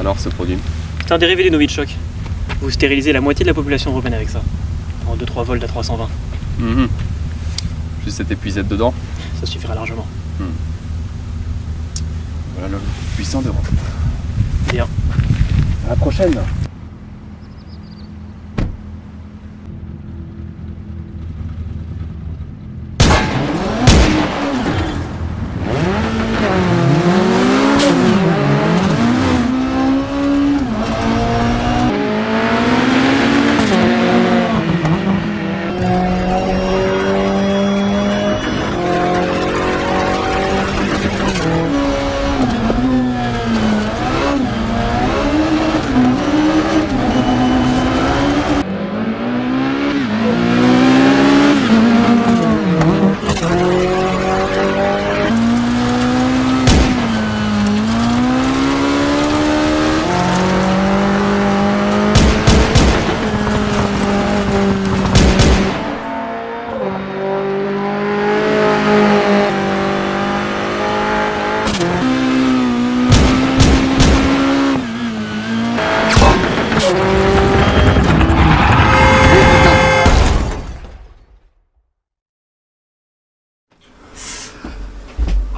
alors ce produit? C'est un dérivé du Novichok. Vous stérilisez la moitié de la population européenne avec ça. En 2-3 volts à 320. Juste cette épuisette dedans? Ça suffira largement. Voilà le puissant d'Europe. Bien. À la prochaine.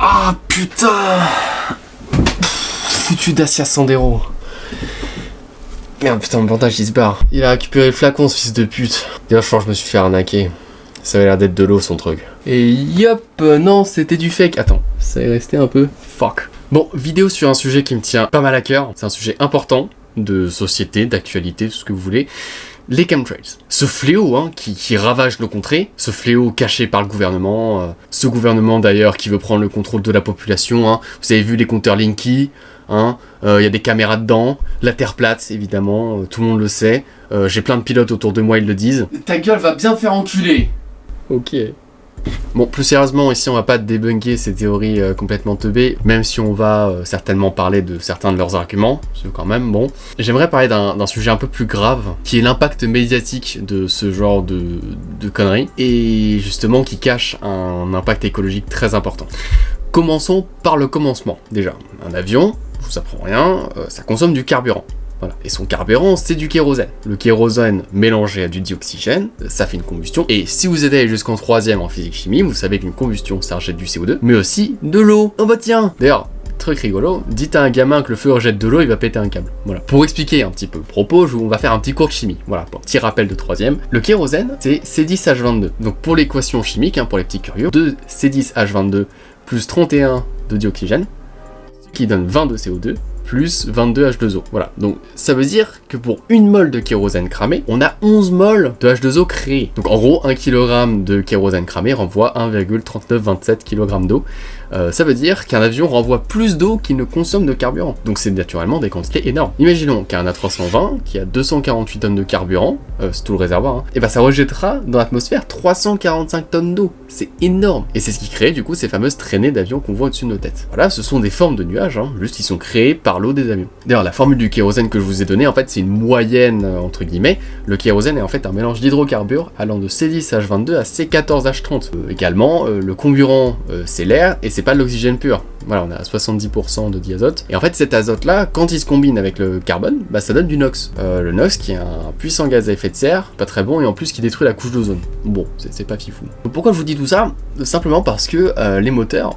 Ah putain! Foutu Dacia Sandero. Merde, putain, mon bandage il se barre. Il a récupéré le flacon, ce fils de pute. Déjà, je pense que je me suis fait arnaquer. Ça avait l'air d'être de l'eau son truc. Et yop, non, c'était du fake. Attends, ça est resté un peu. Fuck. Bon, vidéo sur un sujet qui me tient pas mal à cœur. C'est un sujet important de société, d'actualité, tout ce que vous voulez. Les chemtrails. Ce fléau qui ravage nos contrées, ce fléau caché par le gouvernement, ce gouvernement d'ailleurs qui veut prendre le contrôle de la population. Vous avez vu les compteurs Linky, y a des caméras dedans, la Terre plate évidemment, tout le monde le sait. J'ai plein de pilotes autour de moi, ils le disent. Ta gueule va bien me faire enculer. Ok. Bon, plus sérieusement, ici on va pas débunker ces théories complètement teubées, même si on va certainement parler de certains de leurs arguments, c'est quand même bon. J'aimerais parler d'un sujet un peu plus grave, qui est l'impact médiatique de ce genre de conneries, et justement qui cache un impact écologique très important. Commençons par le commencement, déjà. Un avion, je vous apprends rien, ça consomme du carburant. Voilà. Et son carburant, c'est du kérosène. Le kérosène mélangé à du dioxygène, ça fait une combustion. Et si vous êtes allé jusqu'en 3ème en physique-chimie, vous savez qu'une combustion, ça rejette du CO2, mais aussi de l'eau. Oh bah tiens. D'ailleurs, truc rigolo, dites à un gamin que le feu rejette de l'eau, il va péter un câble. Voilà. Pour expliquer un petit peu le propos, on va faire un petit cours de chimie. Voilà, pour petit rappel de 3ème. Le kérosène, c'est C10H22. Donc pour l'équation chimique, pour les petits curieux, 2 C10H22 plus 31 de dioxygène, qui donne 20 de CO2, plus 22 H2O. Voilà, donc ça veut dire que pour une mole de kérosène cramé, on a 11 moles de H2O créés. Donc en gros, 1 kg de kérosène cramé renvoie 1,3927 kg d'eau. Ça veut dire qu'un avion renvoie plus d'eau qu'il ne consomme de carburant. Donc c'est naturellement des quantités énormes. Imaginons qu'un A320 qui a 248 tonnes de carburant, c'est tout le réservoir, et ben ça rejettera dans l'atmosphère 345 tonnes d'eau. C'est énorme. Et c'est ce qui crée du coup ces fameuses traînées d'avions qu'on voit au-dessus de nos têtes. Voilà, ce sont des formes de nuages, juste ils sont créés par l'eau des avions. D'ailleurs, la formule du kérosène que je vous ai donnée, en fait, c'est une moyenne entre guillemets. Le kérosène est en fait un mélange d'hydrocarbures allant de C10H22 à C14H30. Également, le comburant, c'est l'air et c'est pas de l'oxygène pur. Voilà, on est à 70% de diazote. Et en fait, cet azote-là, quand il se combine avec le carbone, bah ça donne du NOx. Le NOx qui est un puissant gaz à effet de serre, pas très bon, et en plus qui détruit la couche d'ozone. Bon, c'est pas fifou. Donc pourquoi je vous dis tout ça? Simplement parce que les moteurs,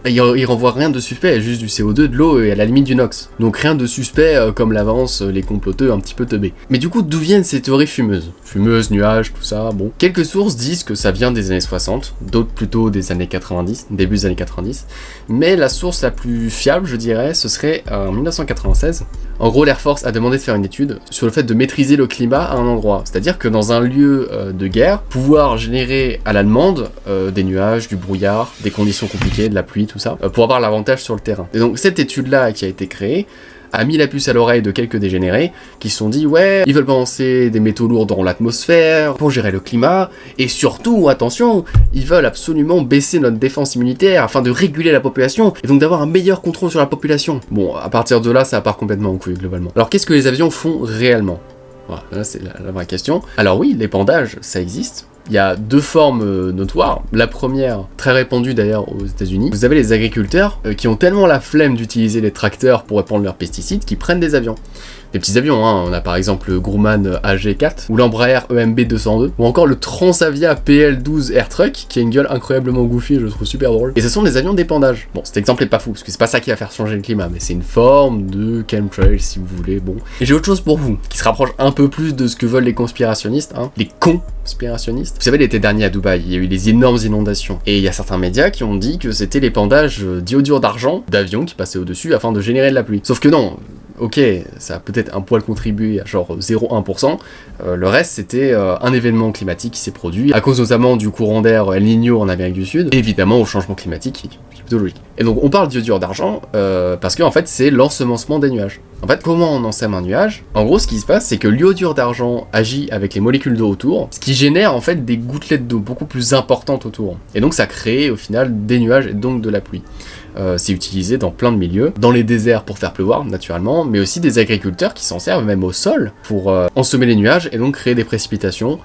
il renvoie rien de suspect, il y a juste du CO2, de l'eau et à la limite du NOx. Donc rien de suspect comme l'avancent les comploteux un petit peu teubés. Mais du coup, d'où viennent ces théories fumeuses? Fumeuses, nuages, tout ça, bon. Quelques sources disent que ça vient des années 60, d'autres plutôt des années 90, début des années 90. Mais la source la plus fiable, je dirais, ce serait en 1996. En gros, l'Air Force a demandé de faire une étude sur le fait de maîtriser le climat à un endroit. C'est-à-dire que dans un lieu de guerre, pouvoir générer à la demande des nuages, du brouillard, des conditions compliquées, de la pluie, tout ça, pour avoir l'avantage sur le terrain. Et donc cette étude-là qui a été créée a mis la puce à l'oreille de quelques dégénérés qui se sont dit ouais, ils veulent balancer des métaux lourds dans l'atmosphère pour gérer le climat, et surtout, attention, ils veulent absolument baisser notre défense immunitaire afin de réguler la population, et donc d'avoir un meilleur contrôle sur la population. Bon, à partir de là, ça part complètement en couille globalement. Alors qu'est-ce que les avions font réellement? Voilà, là c'est la vraie question. Alors oui, l'épandage, ça existe. Il y a deux formes notoires. La première, très répandue d'ailleurs aux États-Unis, vous avez les agriculteurs qui ont tellement la flemme d'utiliser les tracteurs pour répandre leurs pesticides qu'ils prennent des avions. Des petits avions, hein. On a par exemple le Grumman AG4, ou l'Embraer EMB 202, ou encore le Transavia PL12 Air Truck, qui a une gueule incroyablement goofy, je le trouve super drôle. Et ce sont des avions d'épandage. Bon, cet exemple est pas fou, parce que c'est pas ça qui va faire changer le climat, mais c'est une forme de chemtrail, si vous voulez, bon. Et j'ai autre chose pour vous, qui se rapproche un peu plus de ce que veulent les conspirationnistes, hein, les conspirationnistes. Vous savez, l'été dernier à Dubaï, il y a eu des énormes inondations, et il y a certains médias qui ont dit que c'était l'épandage d'iodure d'argent d'avions qui passaient au-dessus afin de générer de la pluie. Sauf que non. Ok, ça a peut-être un poil contribué à genre 0,1%, le reste c'était un événement climatique qui s'est produit, à cause notamment du courant d'air El Niño en Amérique du Sud, et évidemment au changement climatique qui est plutôt logique. Et donc on parle d'iodure d'argent parce que en fait c'est l'ensemencement des nuages. En fait, comment on ensème un nuage? En gros, ce qui se passe, c'est que l'iodure d'argent agit avec les molécules d'eau autour, ce qui génère en fait des gouttelettes d'eau beaucoup plus importantes autour. Et donc ça crée au final des nuages et donc de la pluie. C'est utilisé dans plein de milieux, dans les déserts pour faire pleuvoir naturellement, mais aussi des agriculteurs qui s'en servent même au sol pour ensemer les nuages et donc créer des précipitations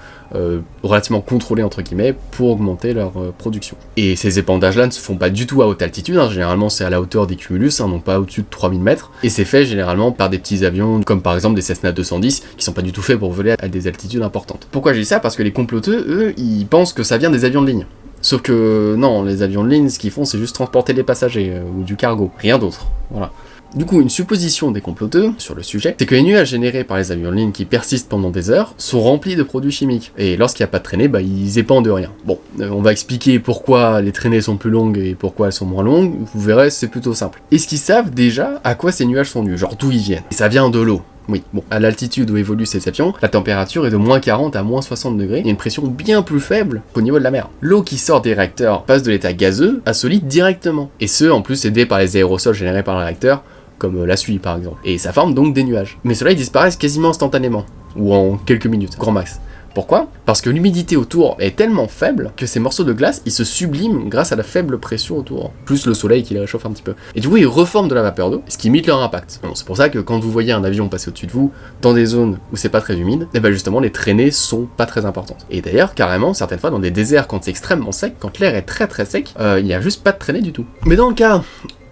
relativement contrôlées entre guillemets pour augmenter leur production. Et ces épandages-là ne se font pas du tout à haute altitude, hein. Généralement c'est à la hauteur des cumulus, hein, donc pas au-dessus de 3000 mètres, et c'est fait généralement par des petits avions comme par exemple des Cessna 210 qui sont pas du tout faits pour voler à des altitudes importantes. Pourquoi je dis ça? Parce que les comploteux, eux, ils pensent que ça vient des avions de ligne. Sauf que non, les avions de ligne, ce qu'ils font, c'est juste transporter des passagers ou du cargo, rien d'autre. Voilà. Du coup, une supposition des comploteux sur le sujet, c'est que les nuages générés par les avions de ligne qui persistent pendant des heures sont remplis de produits chimiques. Et lorsqu'il n'y a pas de traînée, bah ils épandent rien. Bon, on va expliquer pourquoi les traînées sont plus longues et pourquoi elles sont moins longues, vous verrez, c'est plutôt simple. Est-ce qu'ils savent déjà à quoi ces nuages sont dus, genre d'où ils viennent? Et ça vient de l'eau. Oui, bon, à l'altitude où évoluent ces avions, la température est de moins 40 à moins 60 degrés, il y a une pression bien plus faible qu'au niveau de la mer. L'eau qui sort des réacteurs passe de l'état gazeux à solide directement, et ce, en plus, aidé par les aérosols générés par le réacteur, comme la suie par exemple. Et ça forme donc des nuages. Mais ceux-là, ils disparaissent quasiment instantanément, ou en quelques minutes, grand max. Pourquoi? Parce que l'humidité autour est tellement faible que ces morceaux de glace, ils se subliment grâce à la faible pression autour, plus le soleil qui les réchauffe un petit peu. Et du coup, ils reforment de la vapeur d'eau, ce qui limite leur impact. Bon, c'est pour ça que quand vous voyez un avion passer au-dessus de vous, dans des zones où c'est pas très humide, et ben justement, les traînées sont pas très importantes. Et d'ailleurs, carrément, certaines fois, dans des déserts, quand c'est extrêmement sec, quand l'air est très très sec, il n'y a juste pas de traînées du tout. Mais dans le cas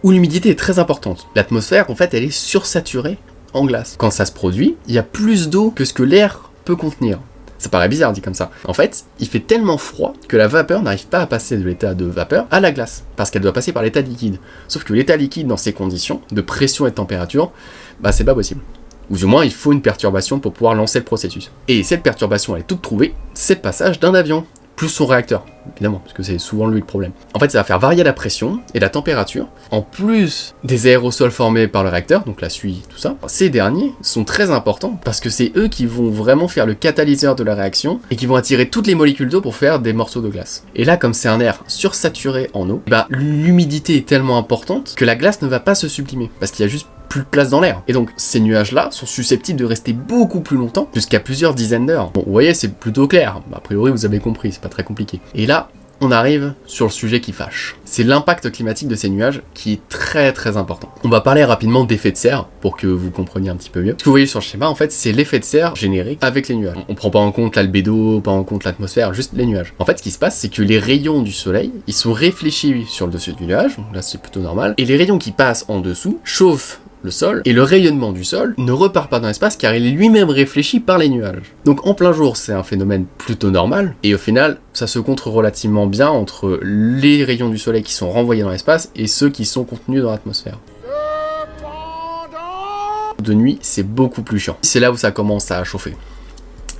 où l'humidité est très importante, l'atmosphère, en fait, elle est sursaturée en glace. Quand ça se produit, il y a plus d'eau que ce que l'air peut contenir. Ça paraît bizarre dit comme ça. En fait, il fait tellement froid que la vapeur n'arrive pas à passer de l'état de vapeur à la glace, parce qu'elle doit passer par l'état liquide. Sauf que l'état liquide dans ces conditions, de pression et de température, bah c'est pas possible. Ou du moins, il faut une perturbation pour pouvoir lancer le processus. Et cette perturbation, elle est toute trouvée, c'est le passage d'un avion, plus son réacteur, évidemment, parce que c'est souvent lui le problème. En fait, ça va faire varier la pression et la température, en plus des aérosols formés par le réacteur, donc la suie, tout ça. Ces derniers sont très importants, parce que c'est eux qui vont vraiment faire le catalyseur de la réaction, et qui vont attirer toutes les molécules d'eau pour faire des morceaux de glace. Et là, comme c'est un air sursaturé en eau, bah l'humidité est tellement importante que la glace ne va pas se sublimer, parce qu'il y a juste plus de place dans l'air. Et donc, ces nuages-là sont susceptibles de rester beaucoup plus longtemps, jusqu'à plusieurs dizaines d'heures. Bon, vous voyez, c'est plutôt clair. A priori, vous avez compris, c'est pas très compliqué. Et là, on arrive sur le sujet qui fâche. C'est l'impact climatique de ces nuages qui est très très important. On va parler rapidement d'effet de serre pour que vous compreniez un petit peu mieux. Ce que vous voyez sur le schéma, en fait, c'est l'effet de serre généré avec les nuages. On prend pas en compte l'albédo, pas en compte l'atmosphère, juste les nuages. En fait, ce qui se passe, c'est que les rayons du soleil, ils sont réfléchis sur le dessus du nuage, donc là c'est plutôt normal, et les rayons qui passent en dessous chauffent le sol, et le rayonnement du sol ne repart pas dans l'espace car il est lui-même réfléchi par les nuages. Donc en plein jour, c'est un phénomène plutôt normal, et au final, ça se contre relativement bien entre les rayons du soleil qui sont renvoyés dans l'espace et ceux qui sont contenus dans l'atmosphère. De nuit, c'est beaucoup plus chiant. C'est là où ça commence à chauffer.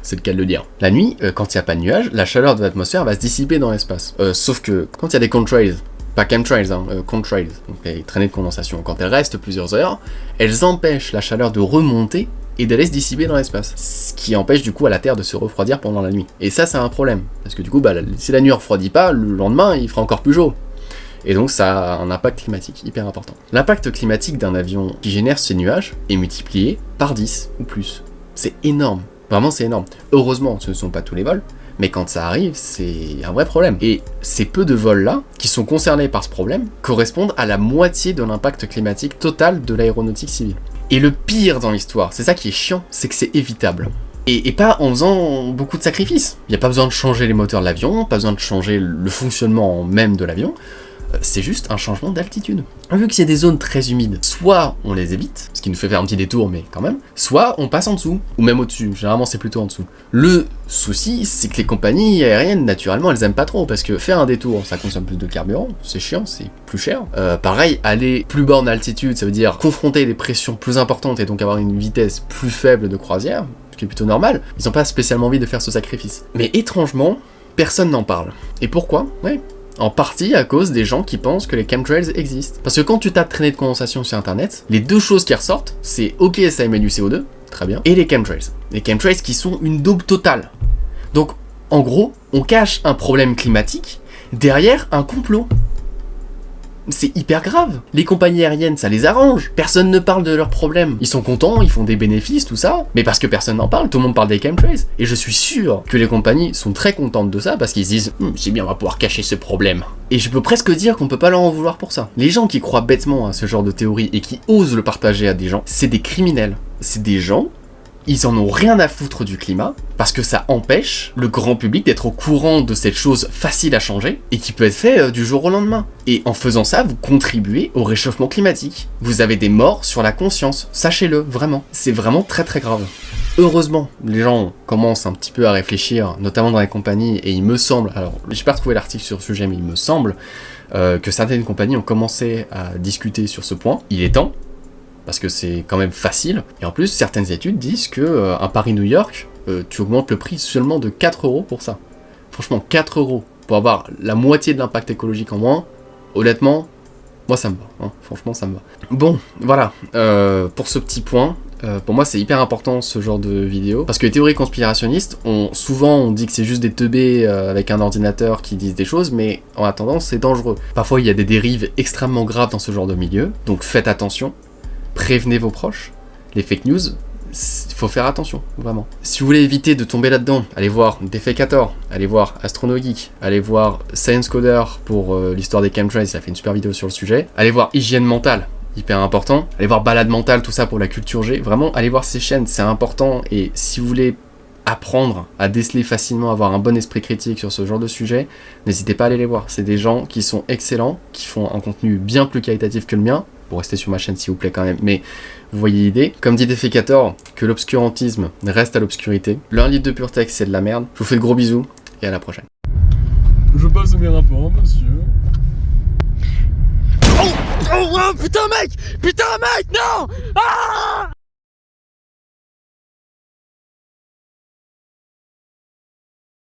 C'est le cas de le dire. La nuit, quand il n'y a pas de nuages, la chaleur de l'atmosphère va se dissiper dans l'espace. Sauf que quand il y a des contrails, pas chemtrails, contrails, donc les traînées de condensation, quand elles restent plusieurs heures, elles empêchent la chaleur de remonter et d'aller se dissiper dans l'espace. Ce qui empêche du coup à la Terre de se refroidir pendant la nuit. Et ça, c'est un problème. Parce que du coup, si la nuit ne refroidit pas, le lendemain, il fera encore plus chaud. Et donc ça a un impact climatique hyper important. L'impact climatique d'un avion qui génère ces nuages est multiplié par 10 ou plus. C'est énorme. Vraiment, c'est énorme. Heureusement, ce ne sont pas tous les vols, mais quand ça arrive, c'est un vrai problème. Et ces peu de vols-là, qui sont concernés par ce problème, correspondent à la moitié de l'impact climatique total de l'aéronautique civile. Et le pire dans l'histoire, c'est ça qui est chiant, c'est que c'est évitable. Et pas en faisant beaucoup de sacrifices. Il n'y a pas besoin de changer les moteurs de l'avion, pas besoin de changer le fonctionnement même de l'avion. C'est juste un changement d'altitude. Vu qu'il y a des zones très humides, soit on les évite, ce qui nous fait faire un petit détour, mais quand même, soit on passe en dessous, ou même au-dessus. Généralement, c'est plutôt en dessous. Le souci, c'est que les compagnies aériennes, naturellement, elles aiment pas trop, parce que faire un détour, ça consomme plus de carburant, c'est chiant, c'est plus cher. Pareil, aller plus bas en altitude, ça veut dire confronter des pressions plus importantes et donc avoir une vitesse plus faible de croisière, ce qui est plutôt normal. Ils n'ont pas spécialement envie de faire ce sacrifice. Mais étrangement, personne n'en parle. Et pourquoi? Ouais. En partie à cause des gens qui pensent que les chemtrails existent. Parce que quand tu tapes traînée de condensation sur internet, les deux choses qui ressortent, c'est ok, ça émet du CO2, très bien, et les chemtrails. Les chemtrails qui sont une daube totale. Donc, en gros, on cache un problème climatique derrière un complot. C'est hyper grave. Les compagnies aériennes, ça les arrange. Personne ne parle de leurs problèmes. Ils sont contents, ils font des bénéfices, tout ça. Mais parce que personne n'en parle, tout le monde parle des chemtrails. Et je suis sûr que les compagnies sont très contentes de ça parce qu'ils se disent c'est bien, on va pouvoir cacher ce problème. Et je peux presque dire qu'on peut pas leur en vouloir pour ça. Les gens qui croient bêtement à ce genre de théorie et qui osent le partager à des gens, c'est des criminels. C'est des gens... Ils en ont rien à foutre du climat, parce que ça empêche le grand public d'être au courant de cette chose facile à changer, et qui peut être fait du jour au lendemain. Et en faisant ça, vous contribuez au réchauffement climatique. Vous avez des morts sur la conscience, sachez-le, vraiment. C'est vraiment très très grave. Heureusement, les gens commencent un petit peu à réfléchir, notamment dans les compagnies, et il me semble, alors j'ai pas retrouvé l'article sur ce sujet, mais il me semble que certaines compagnies ont commencé à discuter sur ce point. Il est temps, parce que c'est quand même facile. Et en plus, certaines études disent que un Paris-New York, tu augmentes le prix seulement de 4 € pour ça. Franchement, 4 € pour avoir la moitié de l'impact écologique en moins, honnêtement, moi ça me va. Hein. Franchement, ça me va. Bon, voilà. Pour ce petit point, pour moi c'est hyper important ce genre de vidéo, parce que les théories conspirationnistes, souvent on dit que c'est juste des teubés avec un ordinateur qui disent des choses, mais en attendant c'est dangereux. Parfois il y a des dérives extrêmement graves dans ce genre de milieu, donc faites attention. Prévenez vos proches. Les fake news, il faut faire attention, vraiment. Si vous voulez éviter de tomber là-dedans, allez voir Defecator, allez voir AstronoGeek, allez voir Science Coder pour l'histoire des chemtrails, ça fait une super vidéo sur le sujet. Allez voir Hygiène Mentale, hyper important. Allez voir Balade Mentale, tout ça pour la culture G. Vraiment, allez voir ces chaînes, c'est important. Et si vous voulez apprendre à déceler facilement, avoir un bon esprit critique sur ce genre de sujet, n'hésitez pas à aller les voir. C'est des gens qui sont excellents, qui font un contenu bien plus qualitatif que le mien. Pour rester sur ma chaîne s'il vous plaît quand même, mais vous voyez l'idée. Comme dit Defecator, que l'obscurantisme reste à l'obscurité. Le 1 litre de pur texte c'est de la merde. Je vous fais de gros bisous et à la prochaine. Je passe mes rapports, monsieur. Oh, oh, putain mec, non. Ah